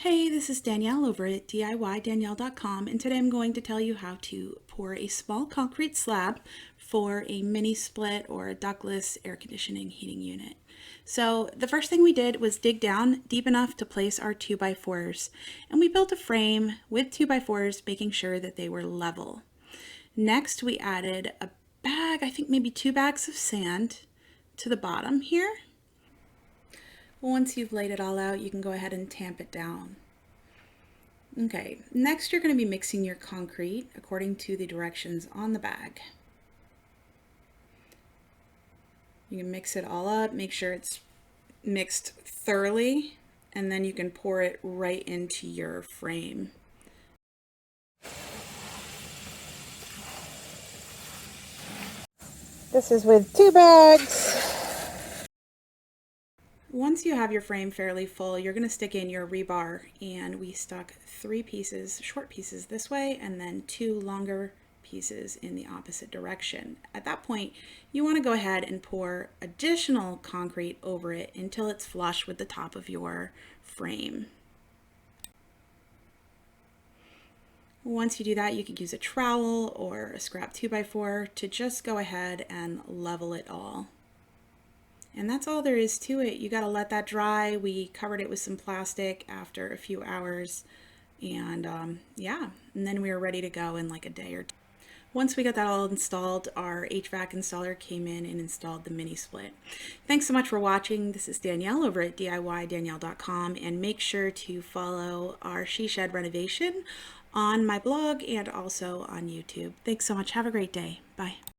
Hey, this is Danielle over at 𝐷IYDanielle.com, and today I'm going to tell you how to pour a small concrete slab for a mini split or a ductless air conditioning heating unit. So the first thing we did was dig down deep enough to place our 2x4s, and we built a frame with 2x4s, making sure that they were level. Next, we added a bag, I think maybe 2 bags of sand to the bottom here. Once you've laid it all out, you can go ahead and tamp it down. Okay, next you're going to be mixing your concrete according to the directions on the bag. You can mix it all up, make sure it's mixed thoroughly, and then you can pour it right into your frame. This is with 2 bags. Once you have your frame fairly full, you're going to stick in your rebar, and we stuck 3 pieces, short pieces this way, and then 2 longer pieces in the opposite direction. At that point, you want to go ahead and pour additional concrete over it until it's flush with the top of your frame. Once you do that, you can use a trowel or a scrap 2x4 to just go ahead and level it all. And that's all there is to it. You got to let that dry. We covered it with some plastic after a few hours, and yeah, and then we were ready to go in like a day or two. Once we got that all installed, our HVAC installer came in and installed the mini split. Thanks so much for watching. This is Danielle over at DIYDanielle.com, and make sure to follow our she shed renovation on my blog and also on YouTube. Thanks so much. Have a great day. Bye.